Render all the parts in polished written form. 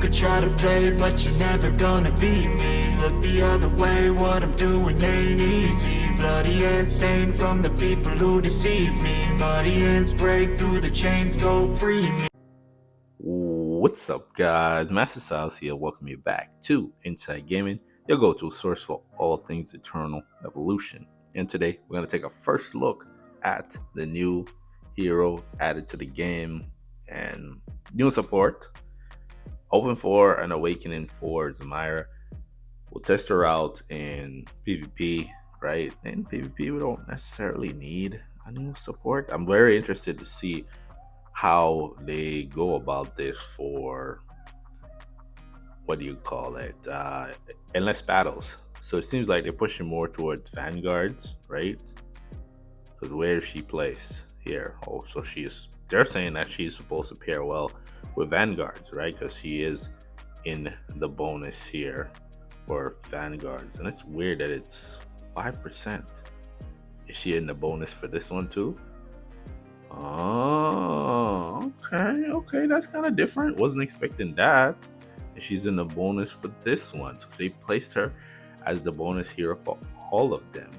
could try to play, but you're never gonna beat me. Look the other way, what I'm doing ain't easy. Bloody hands stained from the people who deceive me. Muddy hands break through the chains, go free me. What's up, guys? Master Styles here. Welcome you back to Inside Gaming, your go-to source for all things Eternal Evolution. And today we're going to take a first look at the new hero added to the game and new support. Open for an awakening for Zamira. We'll test her out in PvP, right? In PvP, we don't necessarily need a new support. I'm very interested to see how they go about this for, what do you call it, endless battles. So it seems like they're pushing more towards vanguards, right? Because where is she placed here? Oh, so they're saying that she's supposed to pair well with vanguards, right? Because she is in the bonus here for vanguards. And it's weird that it's 5%. Is she in the bonus for this one too? Oh, okay, that's kind of different. Wasn't expecting that. And she's in the bonus for this one, so they placed her as the bonus hero for all of them.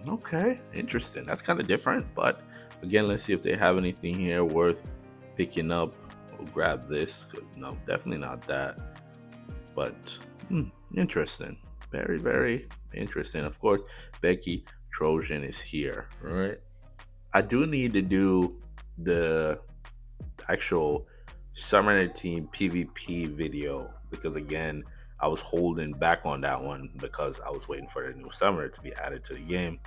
Okay, interesting. That's kind of different, but again, let's see if they have anything here worth picking up. We'll grab this. No, definitely not that. But interesting. Very, very interesting. Of course, Becky Trojan is here, right? I do need to do the actual Summoner Team PvP video because, again, I was holding back on that one because I was waiting for the new Summoner to be added to the game.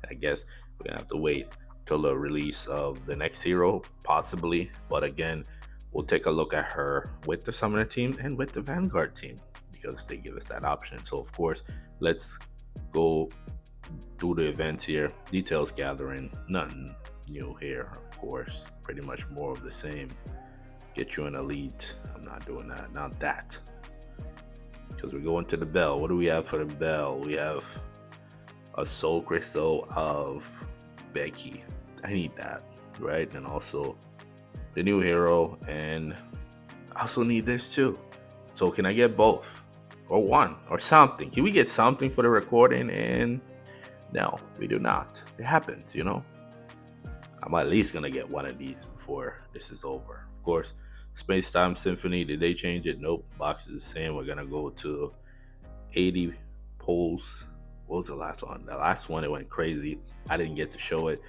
I guess we're going to have to wait till the release of the next hero, possibly. But again, we'll take a look at her with the Summoner Team and with the Vanguard Team because they give us that option. So, of course, let's go do the events here. Details gathering, nothing new here, of course. Pretty much more of the same. Get you an elite. I'm not doing that. Not that. Because we're going to the bell. What do we have for the bell? We have a soul crystal of Becky. I need that, right? And also the new hero. And I also need this too. So can I get both? Or one? Or something? Can we get something for the recording? And no, we do not. It happens, you know. I'm at least gonna get one of these before this is over. Of course, Space Time Symphony, did they change it? Nope, box is the same. We're gonna go to 80 polls. What was the last one? The last one, it went crazy. I didn't get to show it.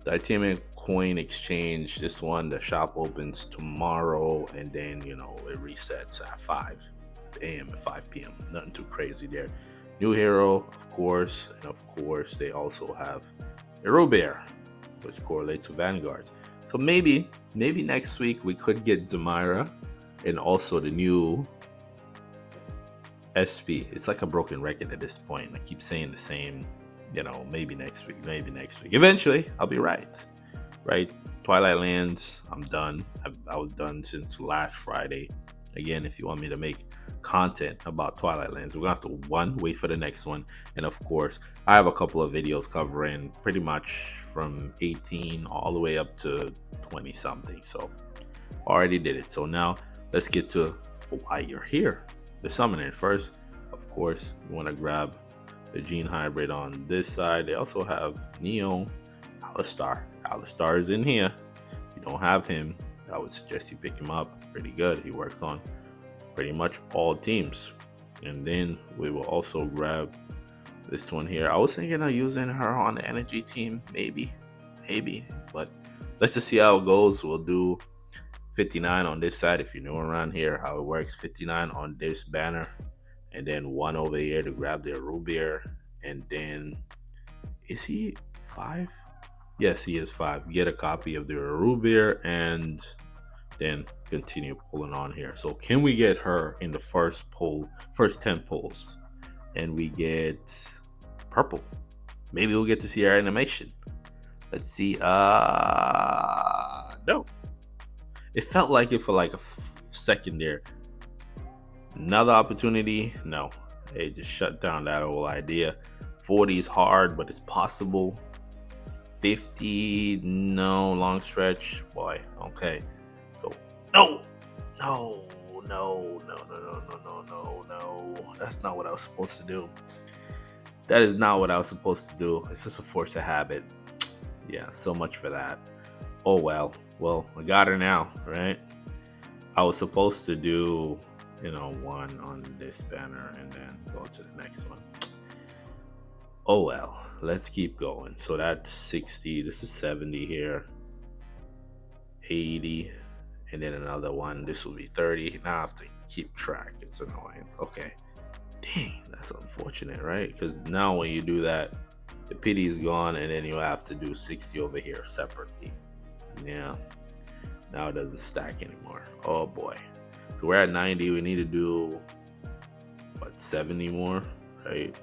Titanium Coin Exchange, this one, the shop opens tomorrow, and then, you know, it resets at 5 a.m. and 5 p.m. Nothing too crazy there. New hero, of course, and of course they also have a Robert, which correlates to Vanguards. So maybe next week we could get Zamira and also the new SP. It's like a broken record at this point. I keep saying the same, you know, maybe next week. Eventually, I'll be right. Twilight Lands, I'm done. I was done since last Friday. Again, if you want me to make content about Twilight Lands, we're gonna have to wait for the next one. And of course, I have a couple of videos covering pretty much from 18 all the way up to 20 something. So already did it. So now let's get to why you're here. The summoning first. Of course, you want to grab the Gene Hybrid on this side. They also have Neo, Alistar. Alistar is in here. If you don't have him, I would suggest you pick him up. Pretty good. He works on pretty much all teams. And then we will also grab this one here. I was thinking of using her on the energy team, maybe, but let's just see how it goes. We'll do 59 on this side. If you're new around here, how it works: 59 on this banner, and then one over here to grab the Rubier. And then, is he 5? Yes, he is 5. Get a copy of the Rubier and then continue pulling on here. So can we get her in the first 10 pulls? And we get purple. Maybe we'll get to see our animation. Let's see. No. It felt like it for like a second there. Another opportunity. No. They just shut down that whole idea. 40 is hard, but it's possible. 50, no. Long stretch. Boy, okay. So, no. no. That's not what I was supposed to do. That is not what I was supposed to do. It's just a force of habit. Yeah, so much for that. Oh well. Well, I got her now, right? I was supposed to do, one on this banner and then go to the next one. Oh well, let's keep going. So that's 60. This is 70 here. 80. And then another one. This will be 30. Now I have to keep track. It's annoying. Okay. Dang, that's unfortunate, right? Because now when you do that, the pity is gone, and then you have to do 60 over here separately. Yeah. Now it doesn't stack anymore. Oh boy. So we're at 90. We need to do, 70 more, right?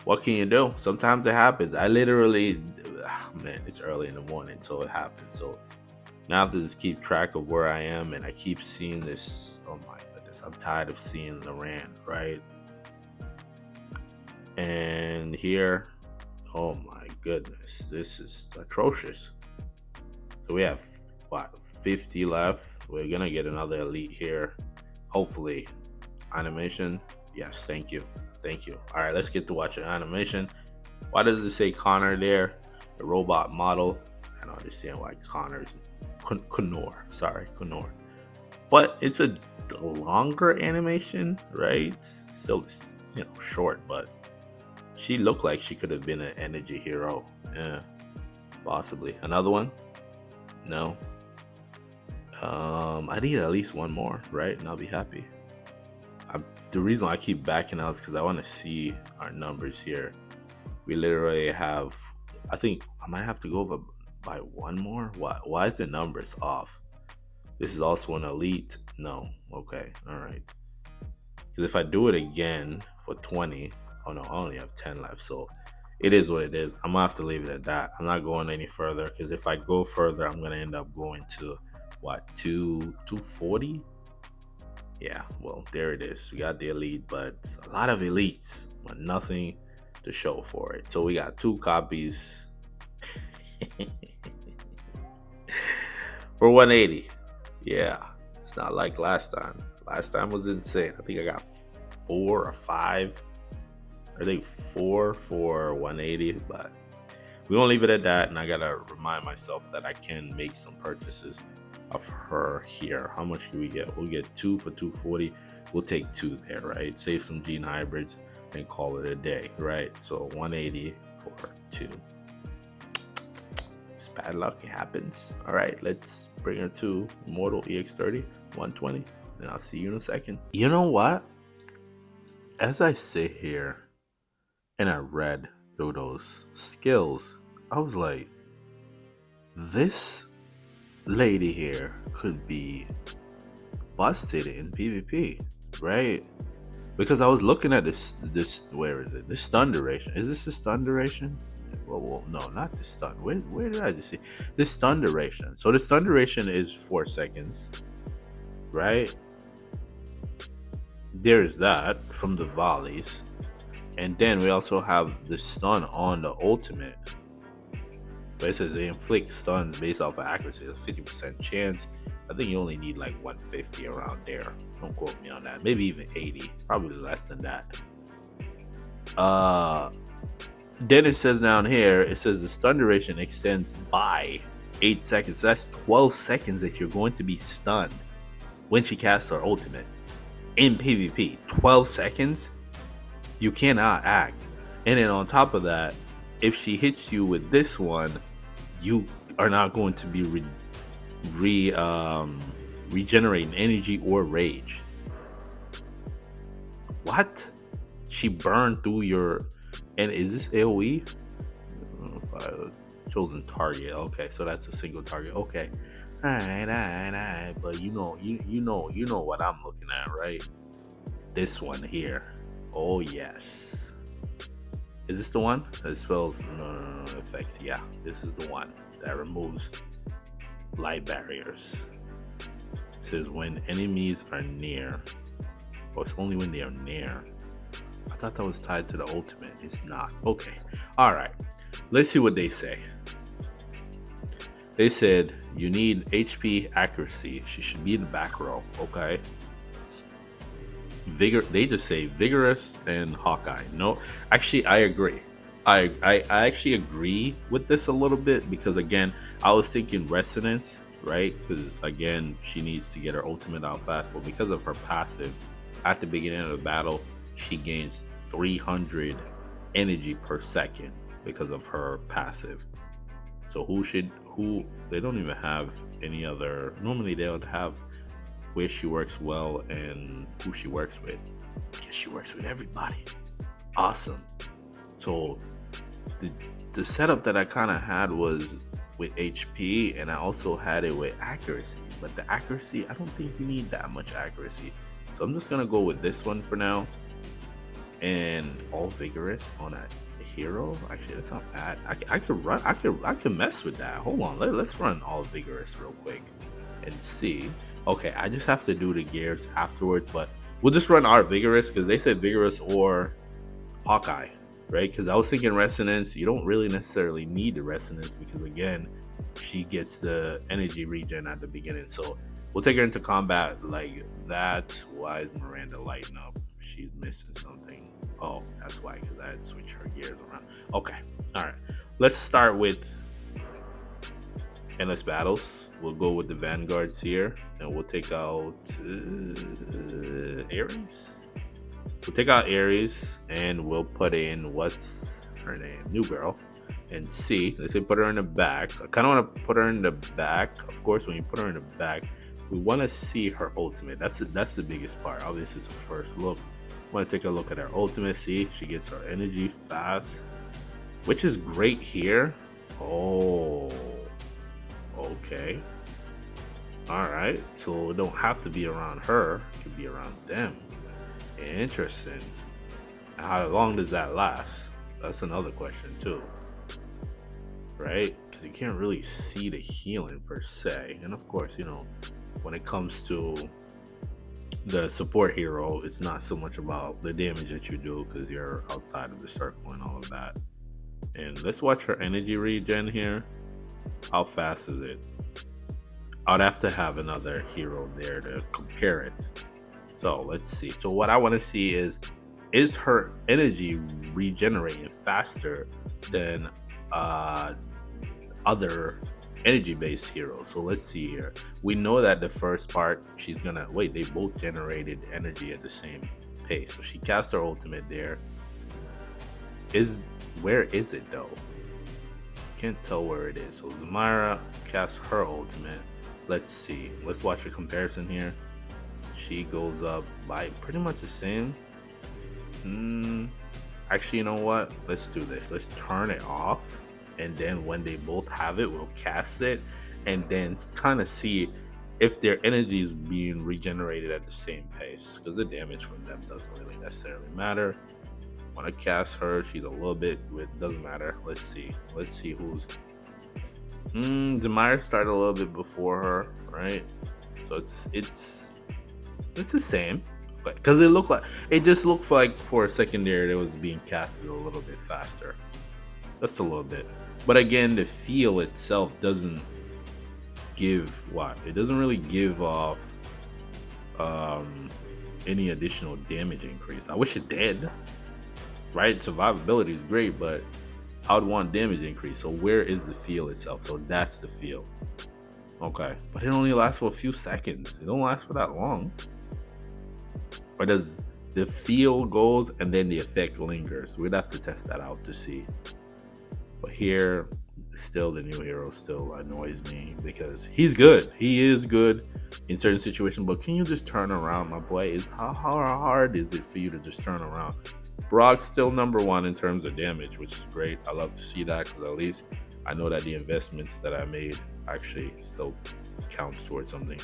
What can you do? Sometimes it happens. I literally, man, it's early in the morning, so it happens. So now I have to just keep track of where I am, and I keep seeing this. Oh my goodness, I'm tired of seeing the rand, right? And here, oh my goodness, this is atrocious. So we have 50 left. We're gonna get another elite here, hopefully. Animation, yes, thank you. All right, let's get to watching animation. Why does it say Connor there, the robot model? I don't understand why Connor's Connor. But it's a longer animation, right? Still, short, but she looked like she could have been an energy hero. Yeah, possibly. Another one? No. I need at least one more, right? And I'll be happy. The reason I keep backing out is because I want to see our numbers here. We literally have, I think I might have to go over by one more. Why is the numbers off? This is also an elite. No. Okay. All right. Because if I do it again for 20, oh no, I only have 10 left. So it is what it is. I'm gonna have to leave it at that. I'm not going any further, because if I go further, I'm gonna end up going to 240. Yeah, well, there it is. We got the elite, but a lot of elites, but nothing to show for it. So we got 2 copies for 180. Yeah, it's not like last time. Last time was insane. I think I got 4 or 5. I think 4 for 180, but we won't leave it at that. And I gotta remind myself that I can make some purchases of her here. How much do we get? We'll get 2 for 240. We'll take 2 there, right? Save some gene hybrids and call it a day, right? So 180 for 2. It's bad luck. It happens. All right, let's bring her to Immortal EX30 120, and I'll see you in a second. You know what? As I sit here and I read through those skills, I was like, this lady here could be busted in PvP, right? Because I was looking at this where is it? This stun duration. Is this the stun duration? Well, no, not the stun. Where did I just see this stun duration? So the stun duration is 4 seconds, right? There's that from the volleys, and then we also have the stun on the ultimate. But it says they inflict stuns based off of accuracy. There's a 50% chance. I think you only need like 150 around there. Don't quote me on that. Maybe even 80. Probably less than that. Then it says down here, it says the stun duration extends by 8 seconds. So that's 12 seconds that you're going to be stunned when she casts her ultimate. In PvP, 12 seconds? You cannot act. And then on top of that, if she hits you with this one, you are not going to be regenerating energy or rage. What? She burned through your... And is this AoE? Chosen target. Okay, so that's a single target. Okay. Alright. But you know what I'm looking at, right? This one here. Oh yes. Is this the one that spells no effects? Yeah, this is the one that removes light barriers. It says when enemies are near. Oh, it's only when they are near. I thought that was tied to the ultimate. It's not. Okay. Alright. Let's see what they say. They said you need HP accuracy. She should be in the back row. Okay. They just say vigorous and Hawkeye. No, actually, I agree. I actually agree with this a little bit because again, I was thinking resonance, right? Because again, she needs to get her ultimate out fast, but because of her passive, at the beginning of the battle, she gains 300 energy per second because of her passive. So who they don't even have any other. Normally they would have where she works well and who she works with. I guess she works with everybody. Awesome. So the setup that I kind of had was with HP, and I also had it with accuracy. But the accuracy, I don't think you need that much accuracy. So I'm just gonna go with this one for now. And all vigorous on a hero. Actually, that's not bad. I could run. I could mess with that. Hold on. Let's run all vigorous real quick and see. Okay, I just have to do the gears afterwards, but we'll just run our vigorous because they said vigorous or Hawkeye, right? Because I was thinking resonance. You don't really necessarily need the resonance because again, she gets the energy regen at the beginning. So we'll take her into combat like that. Why is Miranda lighting up? She's missing something. Oh, that's why, because I had to switch her gears around. Okay, all right. Let's start with endless battles. We'll go with the vanguards here, and we'll take out Ares. We'll take out Ares, and we'll put in what's her name, new girl, and see. Let's say put her in the back. I kind of want to put her in the back. Of course, when you put her in the back, we want to see her ultimate. That's the biggest part. Obviously, it's a first look. Want to take a look at her ultimate. See, she gets her energy fast, which is great here. Oh. Okay. All right. So it don't have to be around her. It could be around them. Interesting. How long does that last? That's another question too. Right? Because you can't really see the healing per se. And of course, you know, when it comes to the support hero, it's not so much about the damage that you do because you're outside of the circle and all of that. And let's watch her energy regen here. How fast is it? I'd have to have another hero there to compare it. So let's see. So what I want to see is her energy regenerating faster than other energy based heroes? So let's see here. We know that the first part she's gonna wait, they both generated energy at the same pace. So she cast her ultimate there. Where is it though? Can't tell where it is. So Zamira casts her ultimate. Let's see. Let's watch a comparison here. She goes up by pretty much the same. Actually, you know what? Let's do this. Let's turn it off. And then when they both have it, we'll cast it. And then kind of see if their energy is being regenerated at the same pace. Because the damage from them doesn't really necessarily matter. Want to cast her. She's a little bit, it doesn't matter. Let's see. Let's see who's. Demire started a little bit before her, right? So it's the same, but because it just looked like for a second there, it was being casted a little bit faster, just a little bit. But again, the feel itself doesn't give it doesn't really give off any additional damage increase. I wish it did, right? Survivability is great, but I would want damage increase. So where is the feel itself? So that's the feel. Okay, but it only lasts for a few seconds. It don't last for that long. Or does the feel goes and then the effect lingers? We'd have to test that out to see. But here, still the new hero still annoys me because he's good. He is good in certain situations, but can you just turn around, my boy? How hard is it for you to just turn around? Brock's still number one in terms of damage, which is great. I love to see that because at least I know that the investments that I made actually still counts towards something.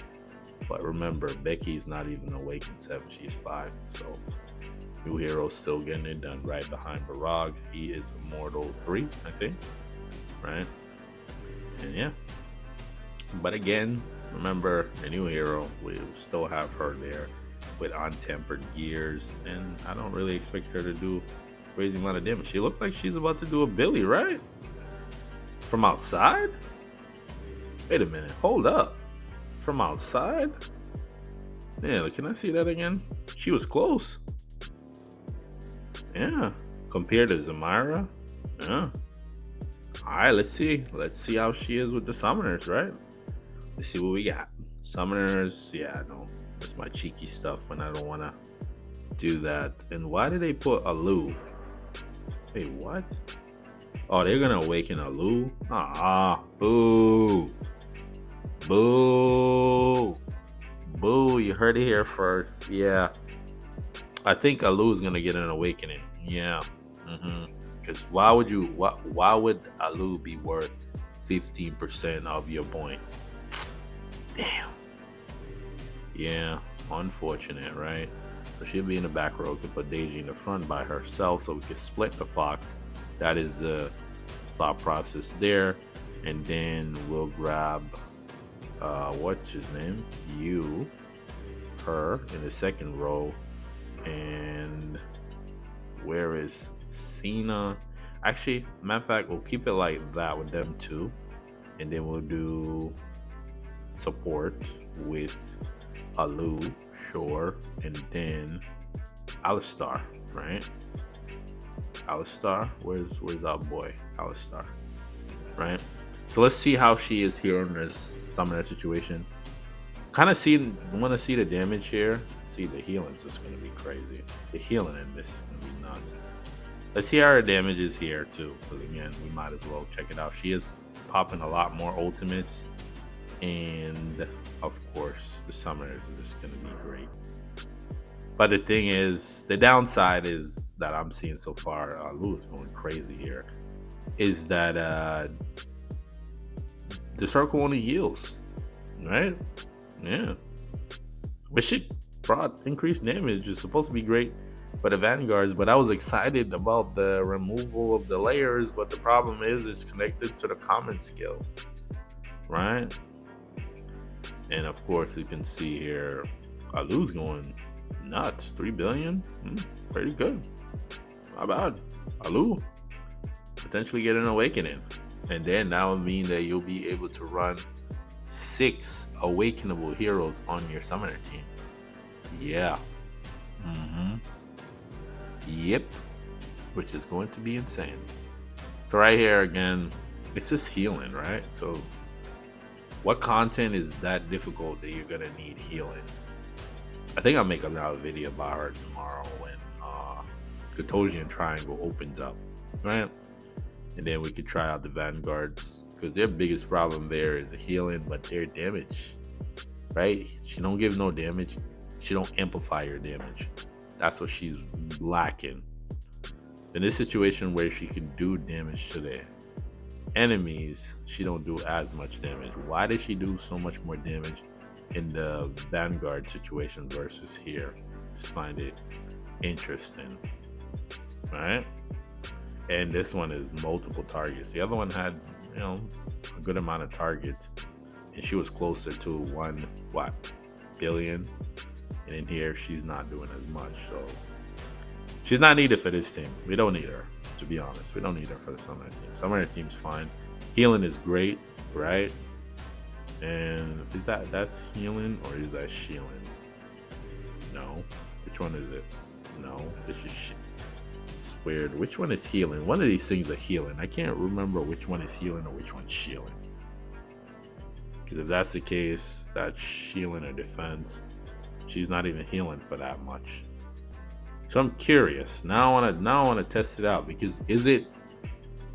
But remember, Becky's not even awake in 7, she's 5. So new hero still getting it done right behind Barag. He is Immortal 3, I think. Right? And yeah. But again, remember the new hero, we still have her there with untempered gears, and I don't really expect her to do crazy amount of damage. She looked like she's about to do a Billy, right? From outside? Wait a minute. Hold up. From outside? Yeah, can I see that again? She was close. Yeah. Compared to Zamira? Yeah. Alright, let's see. Let's see how she is with the summoners, right? Let's see what we got. Summoners, yeah, no. That's my cheeky stuff when I don't wanna do that. And why did they put Alu? Wait, what? Oh, they're gonna awaken Alu? Ah, boo. Boo. Boo, you heard it here first. Yeah. I think Alu is gonna get an awakening. Yeah. Because why would Alu be worth 15% of your points? Damn. Yeah, unfortunate, right? So she'll be in the back row. We can put Daisy in the front by herself so we can split the fox. That is the thought process there. And then we'll grab what's his name? Her in the second row. And where is Cena? Actually, matter of fact, we'll keep it like that with them two. And then we'll do support with Alu, sure, and then Alistar, right? Alistar, where's our boy Alistar, right? So let's see how she is here in this summoner situation. Kind of want to see the damage here. See, the healing's just gonna be crazy. The healing in this is gonna be nuts. Let's see how her damage is here too, because again, we might as well check it out. She is popping a lot more ultimates. And of course, the summoners are just going to be great. But the thing is, the downside is that I'm seeing so far, Lou is going crazy here, is that the circle only heals, right? Yeah. Which it brought increased damage. It's supposed to be great for the Vanguards, but I was excited about the removal of the layers, but the problem is it's connected to the common skill, right? And of course, you can see here, Alu's going nuts. 3 billion, pretty good. Not bad. Alu potentially get an awakening, and then that would mean that you'll be able to run 6 awakenable heroes on your summoner team. Yeah. Yep. Which is going to be insane. So right here again, it's just healing, right? So what content is that difficult that you're gonna need healing? I think I'll make another video about her tomorrow when the Tosian Triangle opens up, right? And then we could try out the Vanguards, because their biggest problem there is the healing, but their damage, right? She don't give no damage. She don't amplify your damage. That's what she's lacking. In this situation where she can do damage to the enemies, she don't do as much damage. Why does she do so much more damage in the Vanguard situation versus here? Just find it interesting, right? And this one is multiple targets. The other one had, a good amount of targets, and she was closer to 1 billion, and in here she's not doing as much. So she's not needed for this team. We don't need her, to be honest. We don't need her for the summoner team. Summoner team's fine. Healing is great, right? And is that's healing or is that shielding? No. Which one is it? No. This is it's weird. Which one is healing? One of these things are healing. I can't remember which one is healing or which one's shielding. Because if that's the case, that's shielding or defense. She's not even healing for that much. So I'm curious. Now I want to test it out, because is it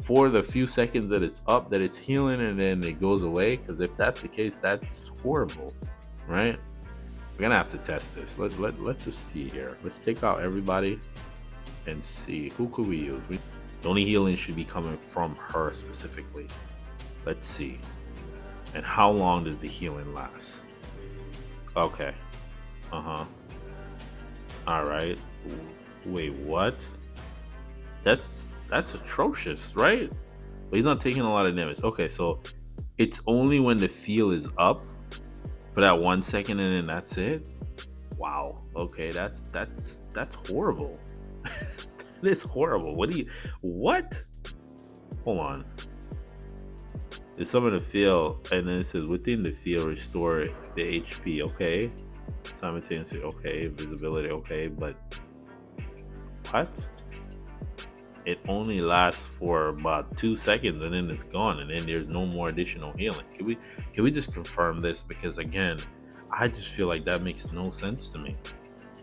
for the few seconds that it's up that it's healing and then it goes away? Because if that's the case, that's horrible, right? We're gonna have to test this. Let's just see here. Let's take out everybody and see who could we use. The only healing should be coming from her specifically. Let's see. And how long does the healing last? Okay. All right. Wait, what? That's atrocious, right? But he's not taking a lot of damage. Okay, so it's only when the field is up for that 1 second and then that's it. Wow. Okay, that's horrible. That is horrible. What? Hold on. summon a field, and then it says within the field restore the HP. Okay, simultaneously. Okay, visibility. Okay, but what? It only lasts for about 2 seconds, and then it's gone, and then there's no more additional healing. Can we just confirm this? Because again, I just feel like that makes no sense to me.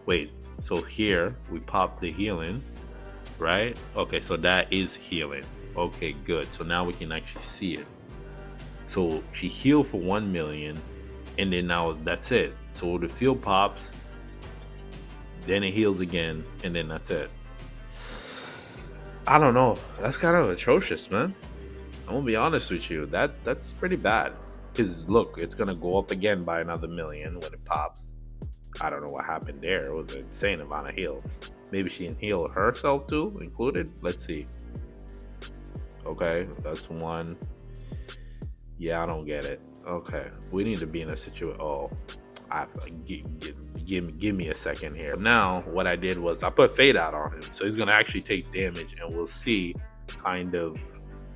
Wait, so here we pop the healing, right? Okay, so that is healing. Okay, good. So now we can actually see it. So she healed for 1 million, and then now that's it. So the field pops, then it heals again, and then that's it. I don't know. That's kind of atrocious, man. I'm gonna be honest with you. That's pretty bad. Cause look, it's gonna go up again by another million when it pops. I don't know what happened there. It was an insane amount of heals. Maybe she can heal herself too, included. Let's see. Okay, that's one. Yeah, I don't get it. Okay, we need to be in a situation. Oh, I have to give me a second here. Now, what I did was I put fade out on him, so he's gonna actually take damage, and we'll see kind of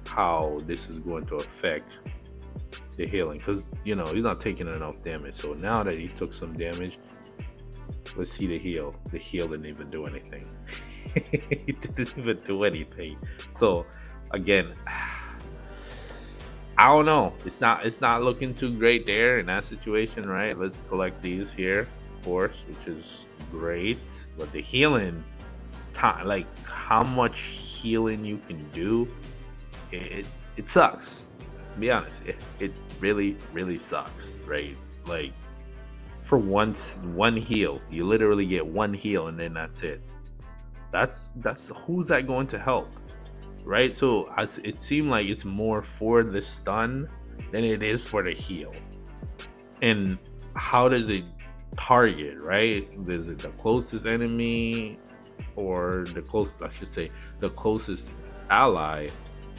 how this is going to affect the healing, because he's not taking enough damage. So now that he took some damage, let's see the heal. The heal didn't even do anything. He didn't even do anything. So again, I don't know. It's not looking too great there in that situation, right? Let's collect these here, of course, which is great. But the healing time, like how much healing you can do, it sucks. To be honest, it really, really sucks, right? Like for one heal, you literally get one heal and then that's it. That's who's that going to help? Right? So it seemed like it's more for the stun than it is for the heal. And how does it target, right? Is it the closest enemy, or the closest ally,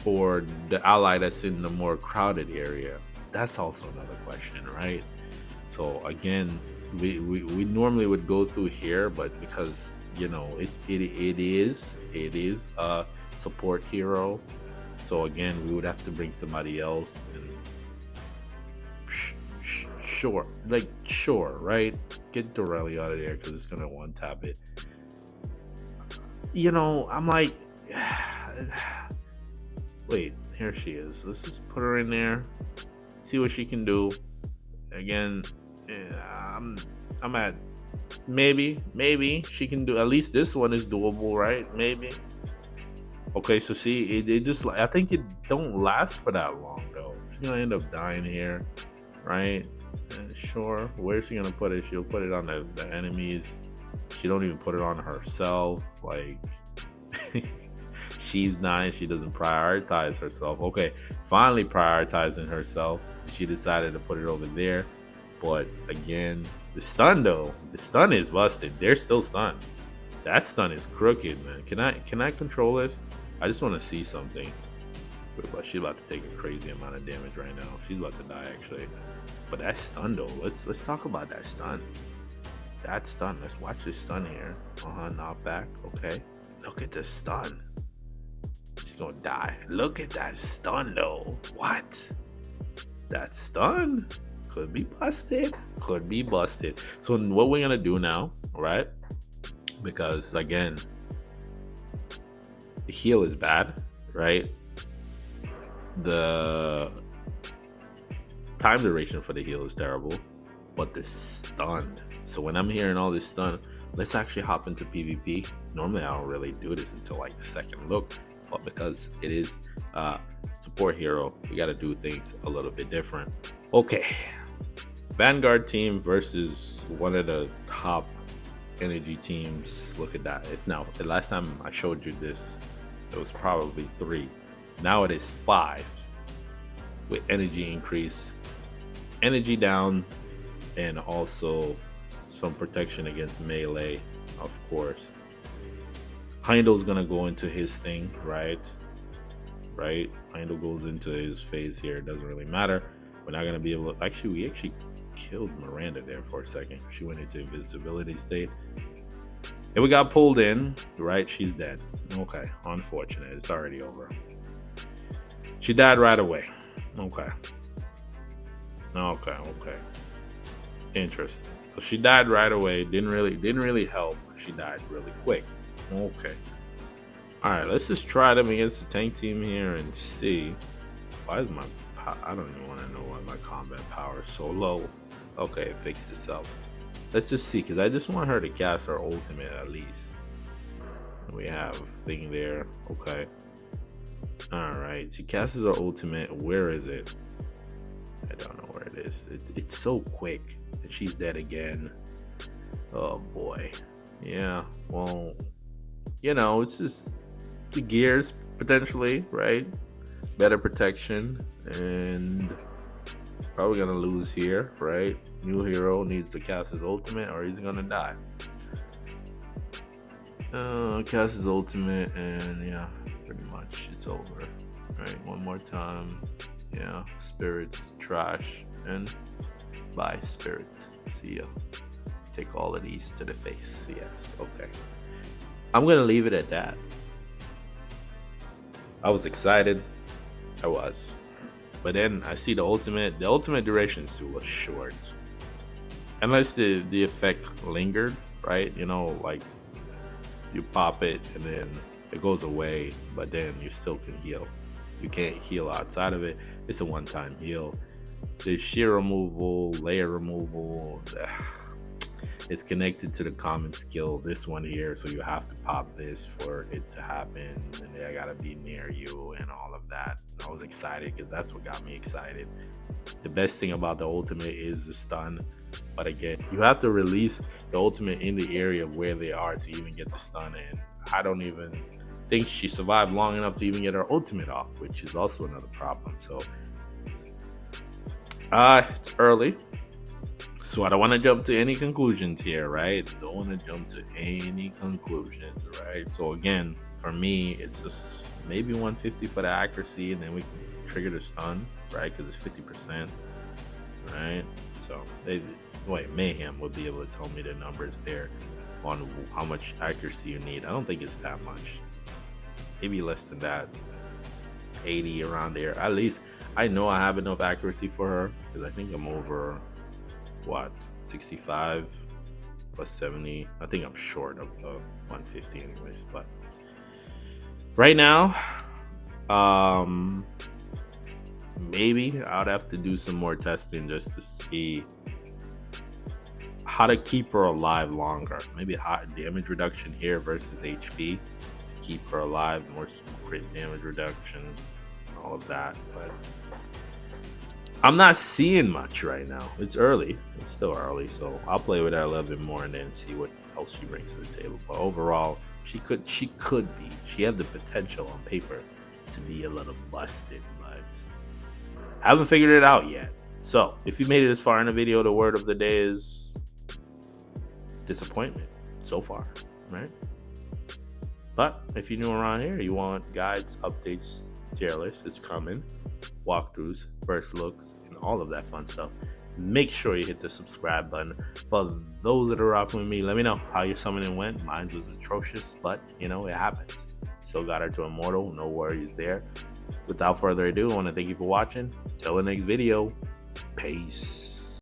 or the ally that's in the more crowded area? That's also another question, right? So again, we normally would go through here, but because it is a support hero, so again we would have to bring somebody else. And sure, right? Get Dorelli out of there because it's gonna one tap it. I'm like, wait, here she is. Let's just put her in there, see what she can do. Again, I'm at maybe she can do, at least this one is doable, right? Maybe. Okay, so see, it just, I think it don't last for that long though. She's gonna end up dying here, right? Sure. Where's she gonna put it? She'll put it on the enemies. She don't even put it on herself. Like she's nice. She doesn't prioritize herself. Okay, finally prioritizing herself. She decided to put it over there. But again, the stun though, the stun is busted. They're still stunned. That stun is crooked, man. Can I control this? I just want to see something. But she's about to take a crazy amount of damage right now. She's about to die actually. But that stun though, let's talk about that stun. That stun. Let's watch this stun here. Knockback. Okay. Look at the stun. She's gonna die. Look at that stun though. What? That stun could be busted. Could be busted. So what we're gonna do now, right? Because again, the heal is bad, right? The time duration for the heal is terrible, but the stun. So when I'm hearing all this stun, let's actually hop into PvP. Normally I don't really do this until like the second look, but because it is support hero, we got to do things a little bit different. Okay, Vanguard team versus one of the top energy teams. Look at that. It's now, the last time I showed you this, it was probably 3. Now it is 5 with energy increase, energy down, and also some protection against melee, of course. Heindl's gonna go into his thing, right? Heindl goes into his phase here. It doesn't really matter. We're not gonna be able to, actually, we actually killed Miranda there for a second. She went into invisibility state. And we got pulled in, right? She's dead. Okay, unfortunate. It's already over. She died right away. Okay. Okay. Interesting. So she died right away. Didn't really help. She died really quick. Okay. All right. Let's just try them against the tank team here and see. Why is my? I don't even want to know why my combat power is so low. Okay, it fixed itself. Let's just see, because I just want her to cast her ultimate at least. We have thing there. Okay. All right. She casts her ultimate. Where is it? I don't know where it is. It's so quick. And she's dead again. Oh boy. Yeah. Well, it's just the gears potentially, right? Better protection, and probably gonna lose here, right? New hero needs to cast his ultimate or he's gonna die. Cast his ultimate, and yeah, pretty much it's over. Right, one more time. Yeah, spirits, trash, and bye, spirit. See ya. Take all of these to the face. Yes, okay. I'm gonna leave it at that. I was excited. I was. But then I see the ultimate duration was short. Unless the effect lingered, right? Like you pop it and then it goes away, but then you still can heal. You can't heal outside of it. It's a one-time heal. The shear removal, layer removal, it's connected to the common skill, this one here, so you have to pop this for it to happen, and I gotta be near you and all of that. I was excited because that's what got me excited. The best thing about the ultimate is the stun, but again, you have to release the ultimate in the area where they are to even get the stun in. I don't even think she survived long enough to even get her ultimate off, which is also another problem. So it's early, so I don't want to jump to any conclusions here, right? Don't want to jump to any conclusions, right? So again, for me, it's just maybe 150 for the accuracy, and then we can trigger the stun, right? Because it's 50%, right? So Mayhem would be able to tell me the numbers there on how much accuracy you need. I don't think it's that much. Maybe less than that. 80 around there. At least I know I have enough accuracy for her, because I think I'm over 65 plus 70. I think I'm short of the 150 anyways, but right now maybe I'd have to do some more testing just to see how to keep her alive longer. Maybe high damage reduction here versus HP to keep her alive, more crit damage reduction, all of that. But I'm not seeing much right now. It's early. It's still early, so I'll play with her a little bit more and then see what else she brings to the table. But overall, she could be. She had the potential on paper to be a little busted, but I haven't figured it out yet. So if you made it this far in the video, the word of the day is disappointment so far, right? But if you're new around here, you want guides, updates, tier lists, it's coming, walkthroughs, first looks, and all of that fun stuff, make sure you hit the subscribe button. For those that are rocking with me, let me know how your summoning went. Mine was atrocious, but it happens. Still got her to immortal, no worries there. Without further ado, I want to thank you for watching. Till the next video, peace.